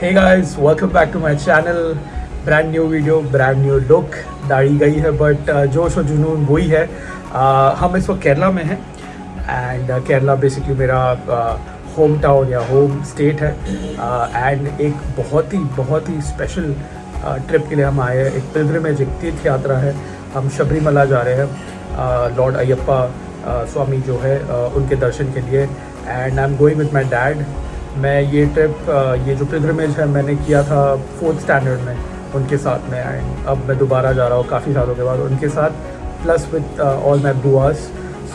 Hey guys, welcome back to my channel. Brand new video, brand new look. दाढ़ी गई है but जोश और जुनून वही है. हम इस वक्त केरला में हैं एंड केरला बेसिकली मेरा होम टाउन या होम स्टेट है. एंड एक बहुत ही स्पेशल ट्रिप के लिए हम आए हैं. एक पिलग्रिमेज, एक तीर्थ यात्रा है. हम शबरीमला जा रहे हैं लॉर्ड अयप्पा स्वामी जो है उनके दर्शन के लिए. And I am going with my dad. मैं ये ट्रिप ये जो पिलग्रिमेज है मैंने किया था 4th स्टैंडर्ड में उनके साथ में. एंड अब मैं दोबारा जा रहा हूँ काफ़ी सालों के बाद उनके साथ, plus with all my buas.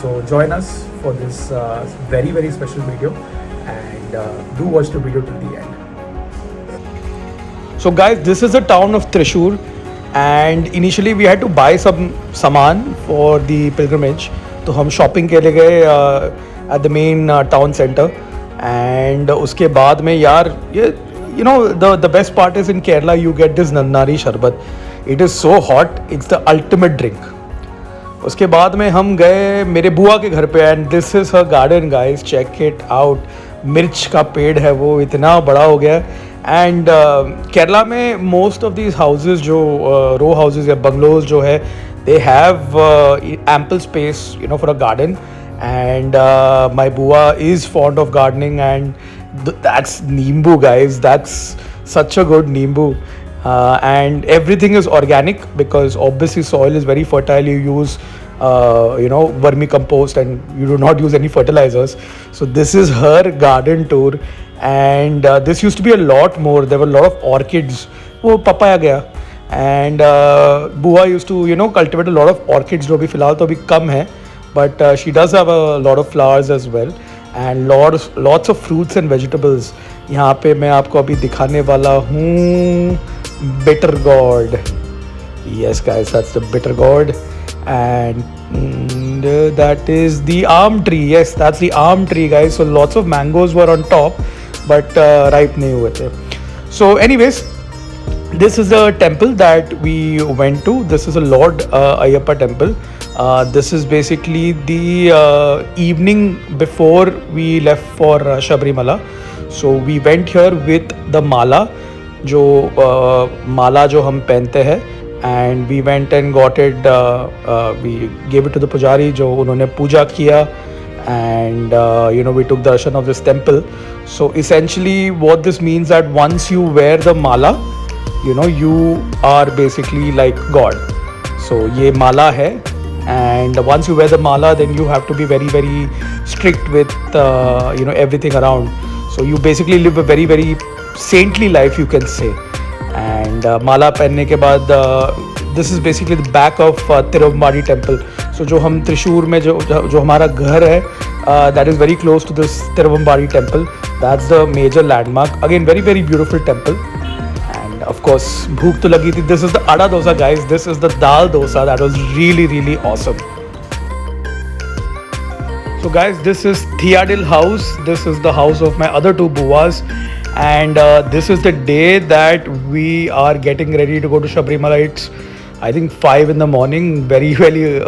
So join us for this very special video and do watch the video till the end. So guys, this is the town of Thrissur and initially we had to buy some सामान for the pilgrimage. तो हम shopping के लिए गए at the main town center. And उसके बाद में यार ये you know the best part is in Kerala you get this nannari sharbat. It is so hot, it's the ultimate drink. उसके बाद में हम गए मेरे बुआ के घर पे and this is her garden guys, check it out. मिर्च का पेड़ है, वो इतना बड़ा हो गया. एंड केरला में मोस्ट ऑफ दीज हाउसेज जो रो हाउसेज या बंगलोज जो है they have ample space you know for a garden. And my bua is fond of gardening and that's nimbu guys, that's such a good nimbu. And everything is organic because obviously soil is very fertile. You use vermicompost and you do not use any fertilizers. So this is her garden tour and this used to be a lot more. There were a lot of orchids. वो papaya गया. And bua used to cultivate a lot of orchids जो अभी फ़िलहाल तो अभी कम है. But she does have a lot of flowers as well and lots of fruits and vegetables. यहाँ पे मैं आपको अभी दिखाने वाला हूँ bitter gourd. Yes guys, that's the bitter gourd and that is the almond tree. Yes, that's the almond tree guys. So lots of mangoes were on top but ripe नहीं हुए थे. So anyways, this is the temple that we went to. This is a Lord Ayyappa temple. This is basically the evening before we left for Sabrimala. So we went here with the mala, जो माला जो हम पहनते हैं. And we went and got it. We gave it to the pujari जो उन्होंने पूजा किया. And we took darshan of this temple. So essentially what this means that once you wear the mala, you are basically like God. So ये माला है. And once you wear the mala, then you have to be very strict with everything around. So you basically live a very saintly life, you can say. And mala पहनने के बाद this is basically the back of Tiruvambadi temple. So जो हम त्रिशूर में जो हमारा घर है that is very close to this Tiruvambadi temple. That's the major landmark. Again, very beautiful temple. Of course, bhook to lagi thi. This is the ada dosa guys. This is the dal dosa. That was really awesome. So guys, this is Theadil house. This is the house of my other two buas. And this is the day that we are getting ready to go to Sabrimala. It's I think 5 in the morning, very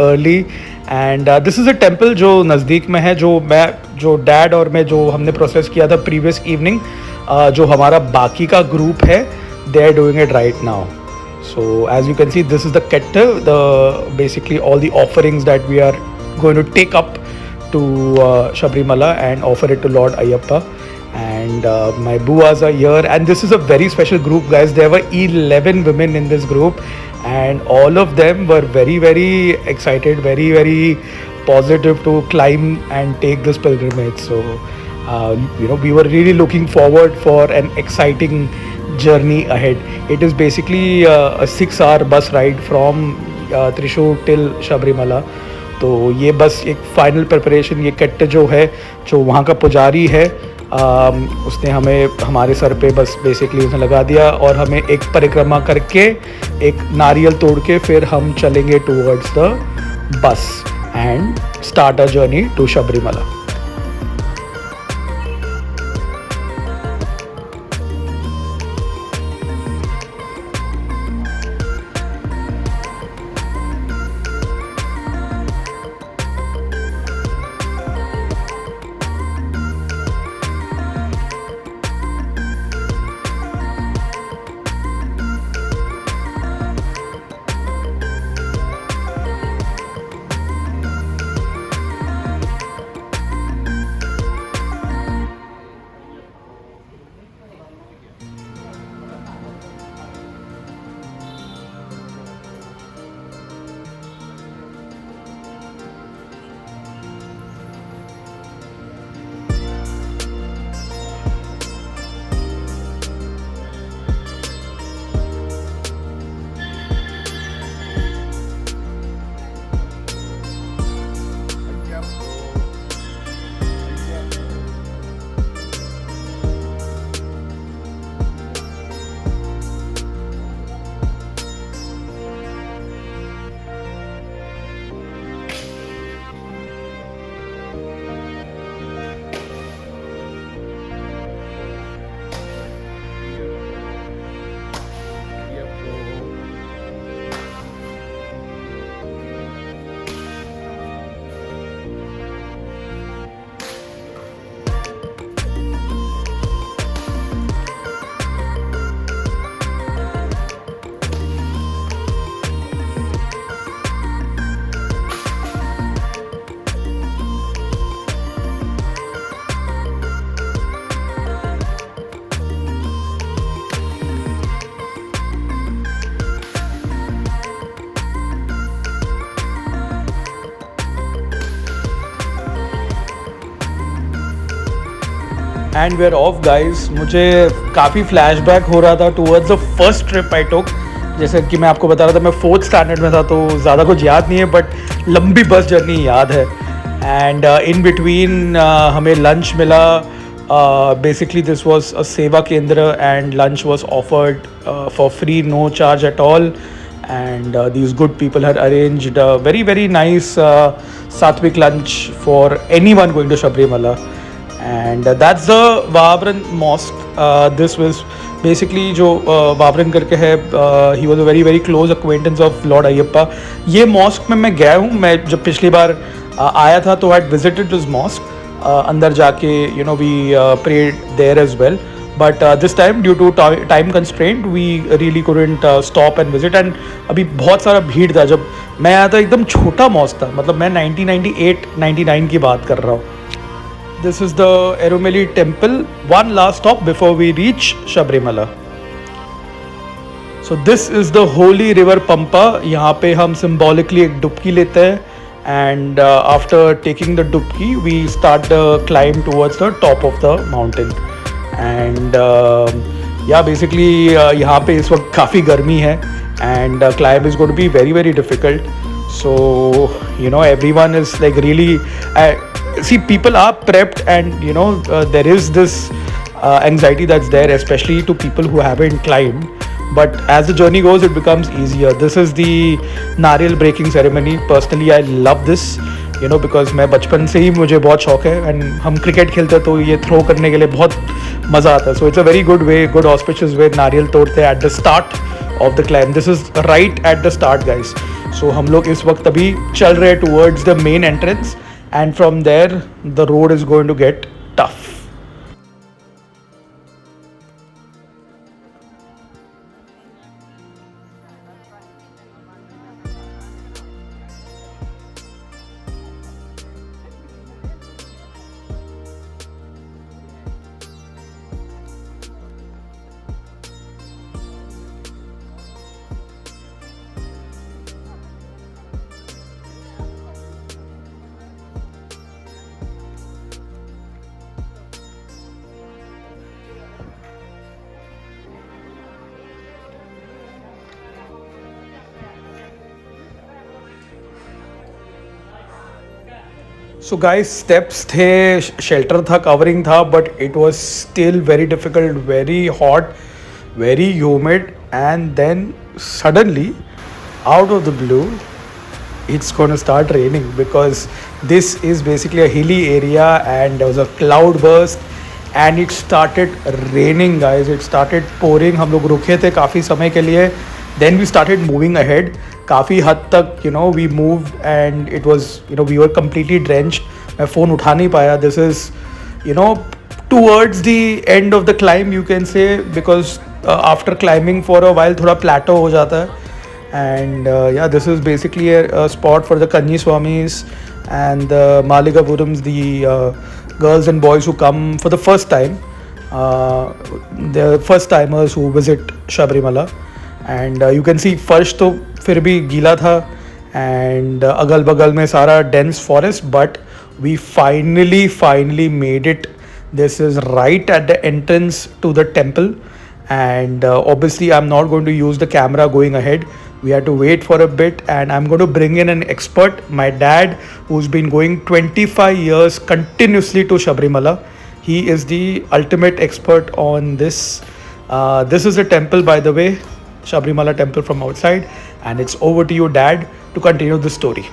early. And this is a temple जो नज़दीक में है, जो dad और मैं जो हमने process किया था प्रीवियस इवनिंग. जो हमारा बाकी का ग्रुप है they are doing it right now. So as you can see, this is the ketta, basically all the offerings that we are going to take up to Sabrimala and offer it to Lord Ayyappa. And my buas are here and this is a very special group guys. There were 11 women in this group and all of them were very excited, very positive to climb and take this pilgrimage. So we were really looking forward for an exciting journey ahead. It is basically a 6-hour bus ride from Thrissur till Sabrimala. तो ये बस एक final preparation. ये कट्ट जो है जो वहाँ का पुजारी है उसने हमें हमारे सर पे बस बेसिकली उसने लगा दिया और हमें एक परिक्रमा करके एक नारियल तोड़ के फिर हम चलेंगे towards the bus and start a journey to Sabarimala. And we are off guys. मुझे काफ़ी फ्लैशबैक हो रहा था towards the first trip I took. जैसे कि मैं आपको बता रहा था मैं 4th स्टैंडर्ड में था, तो ज़्यादा कुछ याद नहीं है, बट लंबी बस जर्नी याद है। एंड इन बिटवीन हमें लंच मिला। Basically this was a seva kendra and lunch was offered for free, no charge at all. And these good people had arranged a very very nice sattvic lunch for anyone going to Sabrimala. And that's the Vavran mosque. This was basically जो वावरन करके है, he was a very very close acquaintance of Lord Ayyappa. ये mask में मैं गया हूँ। मैं जब पिछली बार आया था तो हैड विजिटेड दिस मॉस्क। अंदर जाके you know we prayed there as well, but this time due to time constraint we really couldn't stop and visit. And अभी बहुत सारा भीड़ था। जब मैं आया था एकदम छोटा मॉस्क था, मतलब मैं 1998-99 की बात कर रहा हूँ। This is the Erumeli temple. One last stop before we reach Sabrimala. So this is the holy river Pampa. यहाँ पे हम symbolically एक डुबकी लेते हैं, and after taking the डुबकी we start the climb towards the top of the mountain. And yeah, basically यहाँ पे इस वक्त काफ़ी गर्मी है, and climb is going to be very very difficult. So you know everyone is like really see, people are prepped, and you know there is this anxiety that's there, especially to people who haven't climbed. But as the journey goes it becomes easier. This is the नारियल breaking ceremony. Personally I love this, you know, because मैं बचपन से ही मुझे बहुत शौक है, and हम cricket खेलते हैं तो ये थ्रो करने के लिए बहुत मज़ा आता है. So it's a very good way, good auspicious way. नारियल तोड़ते हैं at the start of the climb. This is right at the start guys. So हम लोग इस वक्त अभी चल रहे हैं towards the main entrance, and from there the road is going to get tough. So guys, steps थे, shelter था, covering था, but it was still very difficult, very hot, very humid, and then suddenly, out of the blue, it's gonna start raining, because this is basically a hilly area, and there was a cloud burst, and it started raining guys. It started pouring. हम लोग रुके थे काफ़ी समय के लिए. Then we started moving ahead. काफ़ी हद तक you know we moved, and it was you know we were completely drenched. मैं फ़ोन उठा नहीं पाया. This is you know towards the end of the climb you can say, because after climbing for a while थोड़ा plateau हो जाता है. And yeah, this is basically a spot for the Kanyi Swamis and the Maligapurams, the girls and boys who come for the first time, the first timers who visit Sabrimala. And you can see फर्श तो फिर भी गीला था, and अगल बगल में सारा dense forest, but we finally made it. This is right at the entrance to the temple, and obviously I'm not going to use the camera going ahead. We had to wait for a bit, and I'm going to bring in an expert, my dad, who's been going 25 years continuously to Sabrimala. He is the ultimate expert on this. This is a temple, by the way, Sabrimala temple from outside, and it's over to you, Dad, to continue the story.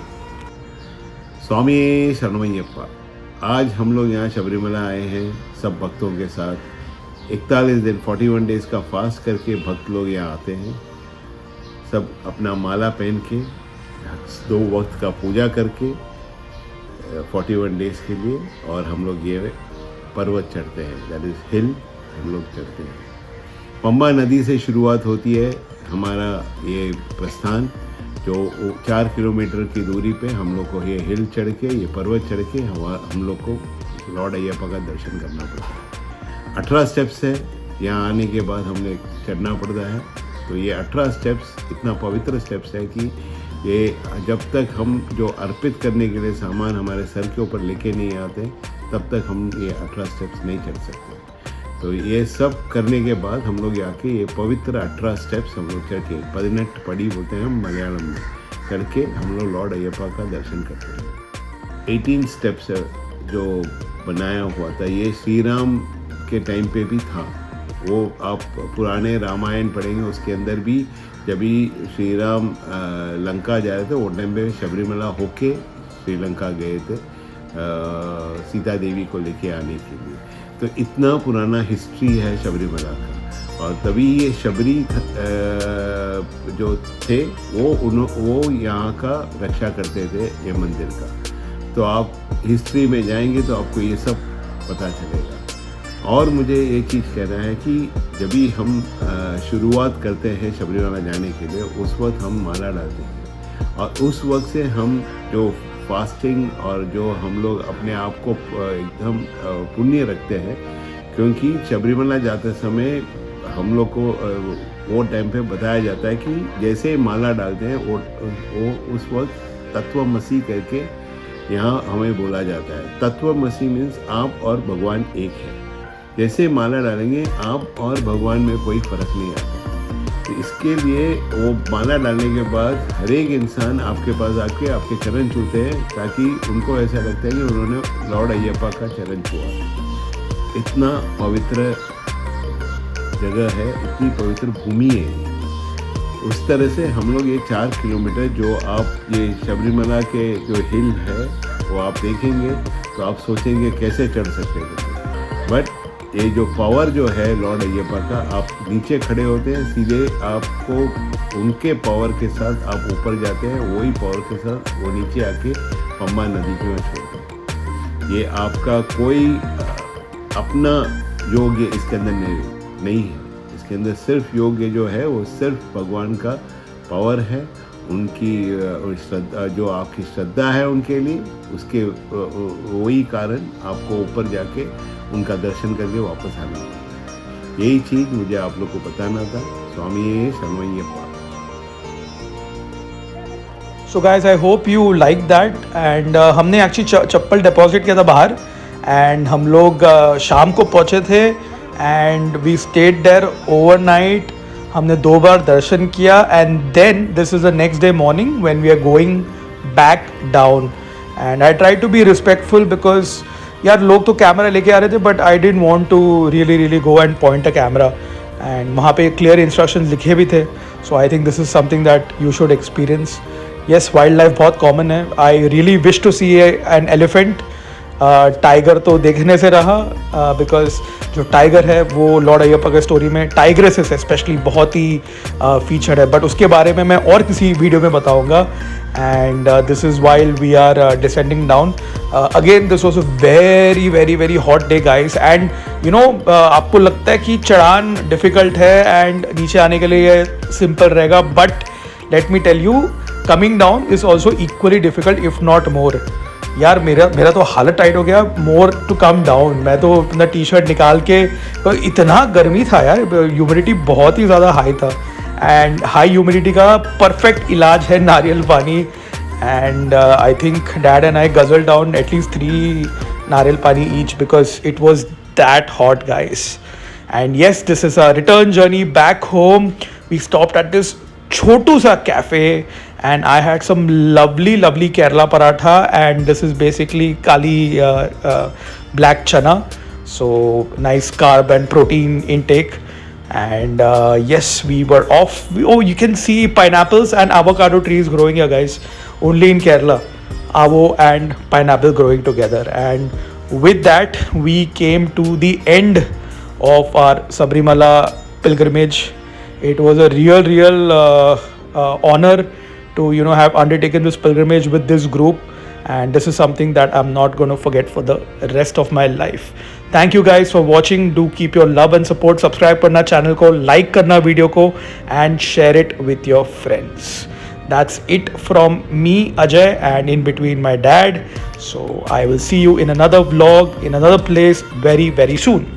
स्वामी शरणमय्यप्पा, आज हम लोग यहाँ शबरीमला आए हैं सब भक्तों के साथ। 41 दिन 41 डेज़ का फास्ट करके भक्त लोग यहाँ आते हैं, सब अपना माला पहन के 2 वक्त का पूजा करके 41 डेज़ के लिए, और हम लोग ये पर्वत चढ़ते हैं, दैट इज़ हिल, हम लोग चढ़ते हैं। पंबा नदी से शुरुआत होती है हमारा ये प्रस्थान, जो 4 किलोमीटर की दूरी पे हम लोग को ये हिल चढ़ के, ये पर्वत चढ़ के हम लोग को लॉर्ड अयप्पा का दर्शन करना पड़ता है। 18 स्टेप्स है, यहाँ आने के बाद हमने चढ़ना पड़ता है। तो ये 18 स्टेप्स इतना पवित्र स्टेप्स है कि ये जब तक हम जो अर्पित करने के लिए सामान हमारे सर के ऊपर लेके नहीं आते, तब तक हम ये 18 स्टेप्स नहीं चढ़ सकते। तो ये सब करने के बाद हम लोग आके ये पवित्र 18 स्टेप्स हम लोग चढ़ के, 18 पड़ी बोलते हैं हम मलयालम में, चढ़ के हम लोग लॉर्ड अयप्पा का दर्शन करते हैं। 18 स्टेप्स जो बनाया हुआ था ये श्री राम के टाइम पे भी था। वो आप पुराने रामायण पढ़ेंगे, उसके अंदर भी जब भी श्री राम लंका जा रहे थे वो टाइम पे शबरीमला होके श्रीलंका गए थे सीता देवी को लेके आने के लिए। तो इतना पुराना हिस्ट्री है शबरीमला का। और तभी ये शबरी जो थे वो यहाँ का रक्षा करते थे ये मंदिर का। तो आप हिस्ट्री में जाएंगे तो आपको ये सब पता चलेगा। और मुझे एक चीज़ कहना है कि जब भी हम शुरुआत करते हैं शबरीमला जाने के लिए, उस वक्त हम माला डालते हैं और उस वक्त से हम जो फास्टिंग और जो हम लोग अपने आप को एकदम पुण्य रखते हैं, क्योंकि शबरीमला जाते समय हम लोग को वो टाइम पे बताया जाता है कि जैसे माला डालते हैं वो उस वक्त तत्वमसी करके यहाँ हमें बोला जाता है। तत्वमसी मीन्स आप और भगवान एक है। जैसे माला डालेंगे आप और भगवान में कोई फर्क नहीं आता। तो इसके लिए वो माला डालने के बाद हर एक इंसान आपके पास आके आपके चरण छूते हैं, ताकि उनको ऐसा लगता है कि उन्होंने लॉर्ड अयप्पा का चरण छुआ। इतना पवित्र जगह है, इतनी पवित्र भूमि है। उस तरह से हम लोग ये 4 किलोमीटर जो आप ये शबरीमला के जो हिल है वो आप देखेंगे तो आप सोचेंगे कैसे चढ़ सकते हैं। बट ये जो पावर जो है लॉर्ड अयप्पा का, आप नीचे खड़े होते हैं, सीधे आपको उनके पावर के साथ आप ऊपर जाते हैं, वही पावर के साथ वो नीचे आके पंबा नदी के में छोड़ते हैं। ये आपका कोई अपना योग्य इसके अंदर नहीं है। इसके अंदर सिर्फ योग्य जो है वो सिर्फ भगवान का पावर है। उनकी श्रद्धा, जो आपकी श्रद्धा है उनके लिए, उसके वही कारण आपको ऊपर जाके उनका दर्शन करके वापस आना है। यही चीज़ मुझे आप लोग को बताना था। Swami Sharanam Ayyappa. So guys, I hope you like that. And हमने एक्चुअली चप्पल डिपॉजिट किया था बाहर, एंड हम लोग शाम को पहुँचे थे and we stayed there overnight. हमने 2 बार दर्शन किया and then this is the next day morning when we are going back down. And I try to be respectful because यार लोग तो कैमरा लेके आ रहे थे, but I didn't want to really go and point a camera. And वहाँ पे clear instructions लिखे भी थे। So I think this is something that you should experience. Yes, wild life बहुत कॉमन है। I really wish to see an elephant. Tiger तो देखने से रहा, बिकॉज जो टाइगर है वो लॉर्ड अयप्पा के स्टोरी में टाइग्रेसेस स्पेशली बहुत ही फीचर्ड है, बट उसके बारे में मैं और किसी वीडियो में बताऊंगा। And this is while we are descending down again. This was a very hot day guys. And you know, आपको लगता है कि चढ़ान डिफ़िकल्ट है एंड नीचे आने के लिए सिंपल रहेगा, but let me tell you, coming down is also equally difficult if not more. यार मेरा तो हालत टाइट हो गया, मोर टू कम डाउन। मैं तो अपना टी शर्ट निकाल के, तो इतना गर्मी था यार, ह्यूमिडिटी बहुत ही ज़्यादा हाई था। एंड हाई ह्यूमिडिटी का परफेक्ट इलाज है नारियल पानी। And I think dad and I guzzled down at least 3 nariyal pani each because it was that hot guys. And yes, this is a return journey back home. We stopped at this छोटू सा cafe and I had some lovely Kerala paratha, and this is basically kali black chana, so nice carb and protein intake. And yes, we were off. Oh, you can see pineapples and avocado trees growing here guys, only in Kerala, avo and pineapple growing together. And with that we came to the end of our Sabrimala pilgrimage. It was a real honor to have undertaken this pilgrimage with this group, and this is something that I'm not going to forget for the rest of my life. Thank you guys for watching. Do keep your love and support. Subscribe करना channel को, like करना video को, and share it with your friends. That's it from me, Ajay, and in between my dad. So I will see you in another vlog in another place very soon.